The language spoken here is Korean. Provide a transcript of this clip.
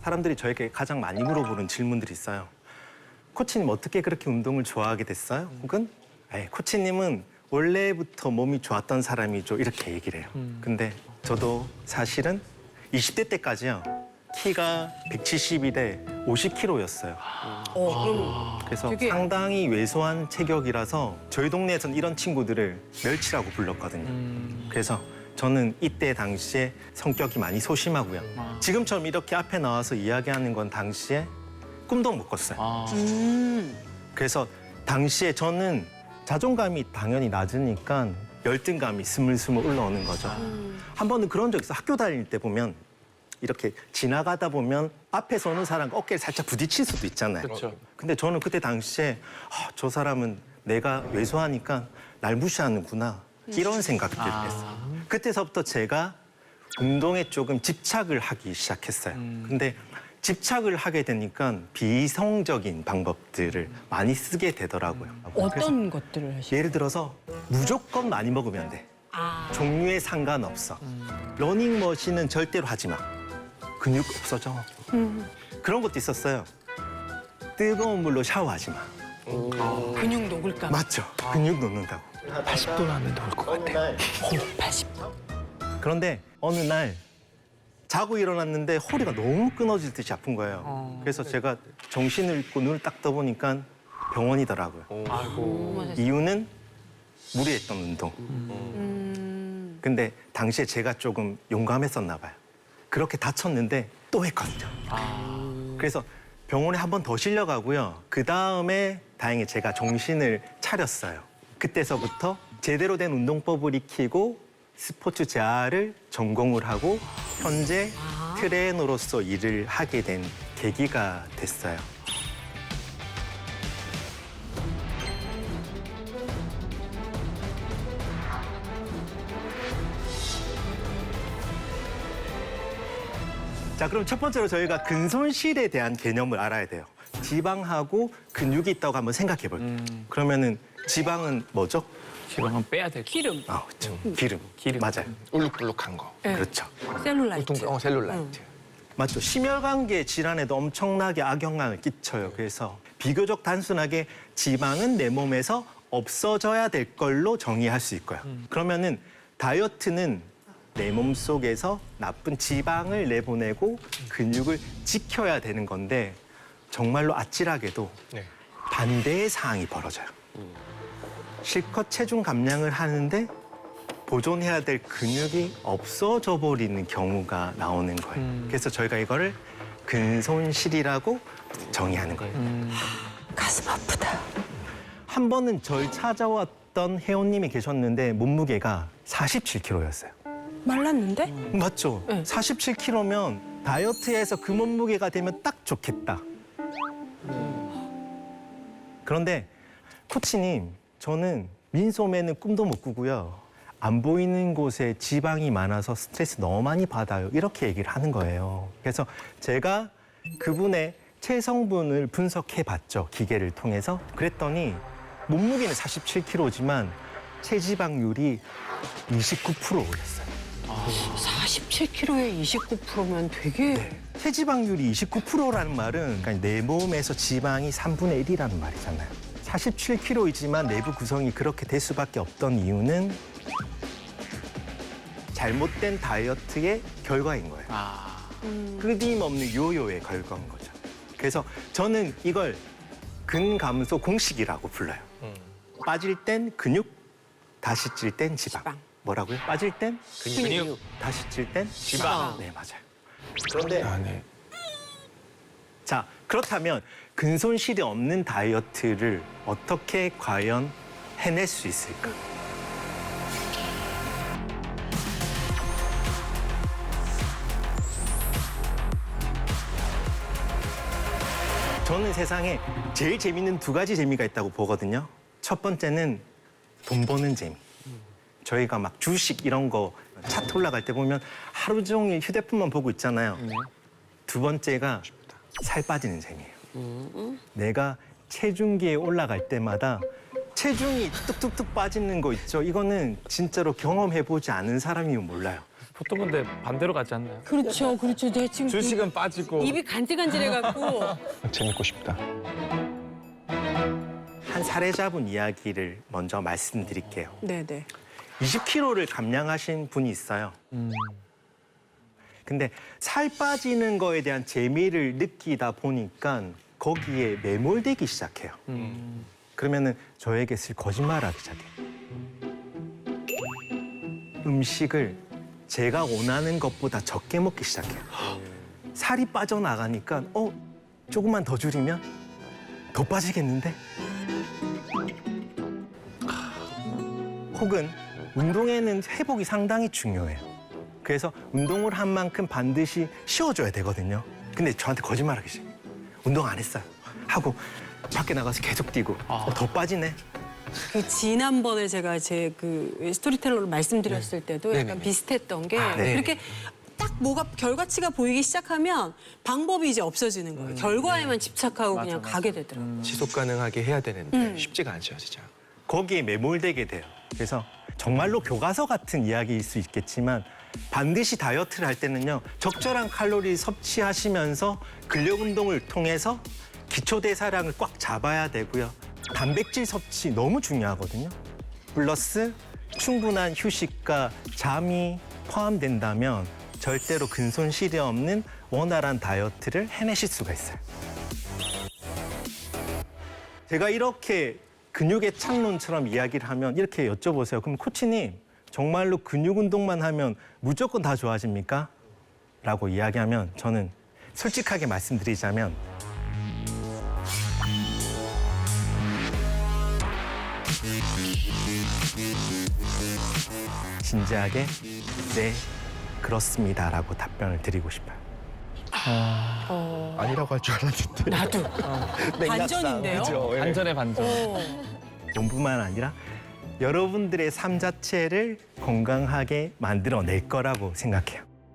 사람들이 저에게 가장 많이 물어보는 질문들이 있어요. 코치님 어떻게 그렇게 운동을 좋아하게 됐어요? 혹은 코치님은 원래부터 몸이 좋았던 사람이죠. 이렇게 얘기를 해요. 근데 저도 사실은 20대 때까지요. 키가 171에 50kg였어요. 그럼 그래서 되게- 상당히 왜소한 체격이라서 저희 동네에서는 이런 친구들을 멸치라고 불렀거든요. 그래서 저는 이때 당시에 성격이 많이 소심하고요. 지금처럼 이렇게 앞에 나와서 이야기하는 건 당시에 꿈도 못 꿨어요. 그래서 당시에 저는 자존감이 당연히 낮으니까 열등감이 스물스물 올라오는 거죠. 한 번은 그런 적 있어요. 학교 다닐 때 보면 이렇게 지나가다 보면 앞에서 오는 사람과 어깨를 살짝 부딪힐 수도 있잖아요. 그렇죠. 근데 저는 그때 당시에 저 사람은 내가 왜소하니까 날 무시하는구나 이런 생각들을 했어요. 그때서부터 제가 운동에 조금 집착을 하기 시작했어요. 근데 집착을 하게 되니까 비이성적인 방법들을 많이 쓰게 되더라고요. 그래서 어떤 것들을 하시나요? 예를 들어서 무조건 많이 먹으면 돼. 종류에 상관없어. 러닝머신은 절대로 하지 마. 근육 없어져. 그런 것도 있었어요. 뜨거운 물로 샤워하지 마. 근육 녹을까 봐. 맞죠? 근육 녹는다고. 80도 나면 나올 것 같아요. 80. 그런데 어느 날 자고 일어났는데 허리가 너무 끊어질 듯이 아픈 거예요. 그래서 제가 정신을 잃고 눈을 딱 떠보니까 병원이더라고요. 아이고. 이유는 무리했던 운동. 근데 당시에 제가 조금 용감했었나 봐요. 그렇게 다쳤는데 또 했거든요. 그래서 병원에 한 번 더 실려가고요. 그 다음에 다행히 제가 정신을 차렸어요. 그때서부터 제대로 된 운동법을 익히고 스포츠 재활을 전공을 하고 현재 트레이너로서 일을 하게 된 계기가 됐어요. 자, 그럼 첫 번째로 저희가 근손실에 대한 개념을 알아야 돼요. 지방하고 근육이 있다고 한번 생각해 볼게요. 그러면은 지방은 뭐죠? 지방은 빼야 될 기름, 그렇죠. 기름. 기름. 맞아요. 울룩불룩한 거. 네. 그렇죠. 셀룰라이트. 셀룰라이트. 맞죠. 심혈관계 질환에도 엄청나게 악영향을 끼쳐요. 그래서 비교적 단순하게 지방은 내 몸에서 없어져야 될 걸로 정의할 수 있고요. 그러면은 다이어트는 내 몸속에서 나쁜 지방을 내보내고 근육을 지켜야 되는 건데 정말로 아찔하게도 네. 반대의 상황이 벌어져요. 실컷 체중 감량을 하는데 보존해야 될 근육이 없어져 버리는 경우가 나오는 거예요. 그래서 저희가 이거를 근손실이라고 정의하는 거예요. 가슴 아프다. 한 번은 절 찾아왔던 회원님이 계셨는데 몸무게가 47kg였어요. 말랐는데? 맞죠? 네. 47kg면 다이어트에서 그 몸무게가 되면 딱 좋겠다. 그런데 코치님, 저는 민소매는 꿈도 못 꾸고요. 안 보이는 곳에 지방이 많아서 스트레스 너무 많이 받아요. 이렇게 얘기를 하는 거예요. 그래서 제가 그분의 체성분을 분석해 봤죠. 기계를 통해서. 그랬더니 몸무게는 47kg지만 체지방률이 29% 올랐어요. 47kg에 29%면 되게 체지방률이 29%라는 말은 그러니까 내 몸에서 지방이 3분의 1이라는 말이잖아요. 47kg이지만 내부 구성이 그렇게 될 수밖에 없던 이유는 잘못된 다이어트의 결과인 거예요. 끊임없는 요요의 결과인 거죠. 그래서 저는 이걸 근감소 공식이라고 불러요. 빠질 땐 근육, 다시 찔 땐 지방. 지방. 뭐라고요? 빠질 땐 근육. 다시 찔 땐 지방. 네, 맞아요. 그런데 네. 자, 그렇다면 근손실이 없는 다이어트를 어떻게 과연 해낼 수 있을까? 저는 세상에 제일 재밌는 두 가지 재미가 있다고 보거든요. 첫 번째는 돈 버는 재미. 저희가 막 주식 이런 거 차트 올라갈 때 보면 하루 종일 휴대폰만 보고 있잖아요. 두 번째가 살 빠지는 재미예요. 내가 체중계에 올라갈 때마다 체중이 뚝뚝뚝 빠지는 거 있죠. 이거는 진짜로 경험해보지 않은 사람이면 몰라요. 보통 근데 반대로 가지 않나요? 그렇죠, 그렇죠. 내 지금 주식은 빠지고. 입이 간질간질해갖고. 재밌고 싶다. 한 사례자분 이야기를 먼저 말씀드릴게요. 네네. 20kg를 감량하신 분이 있어요. 근데 살 빠지는 거에 대한 재미를 느끼다 보니까 거기에 매몰되기 시작해요. 그러면은 저에게 슬 거짓말하기 시작해요. 음식을 제가 원하는 것보다 적게 먹기 시작해요. 살이 빠져나가니까 조금만 더 줄이면 더 빠지겠는데? 혹은 운동에는 회복이 상당히 중요해요. 그래서 운동을 한 만큼 반드시 쉬어줘야 되거든요. 근데 저한테 거짓말하기 싫어요. 운동 안 했어요. 하고 밖에 나가서 계속 뛰고 더 빠지네. 그 지난번에 제가 제 그 스토리텔러로 말씀드렸을 때도 약간 네네네. 비슷했던 게 네. 그렇게 딱 뭐가 결과치가 보이기 시작하면 방법이 이제 없어지는 거예요. 결과에만 집착하고 그냥 가게 되더라고요. 지속 가능하게 해야 되는데 쉽지가 않죠, 진짜. 거기에 매몰되게 돼요. 그래서 정말로 교과서 같은 이야기일 수 있겠지만 반드시 다이어트를 할 때는요. 적절한 칼로리 섭취하시면서 근력 운동을 통해서 기초 대사량을 꽉 잡아야 되고요. 단백질 섭취 너무 중요하거든요. 플러스 충분한 휴식과 잠이 포함된다면 절대로 근손실이 없는 원활한 다이어트를 해내실 수가 있어요. 제가 이렇게 근육의 창론처럼 이야기를 하면 이렇게 여쭤보세요. 그럼 코치님, 정말로 근육 운동만 하면 무조건 다 좋아집니까? 라고 이야기하면 저는 솔직하게 말씀드리자면 진지하게 네, 그렇습니다라고 답변을 드리고 싶어요. 아니라고 할 줄 알았는데. 나도 반전인데요. 반전의 반전. 몸뿐만 아니라 여러분들의 삶 자체를 건강하게 만들어낼 거라고 생각해요.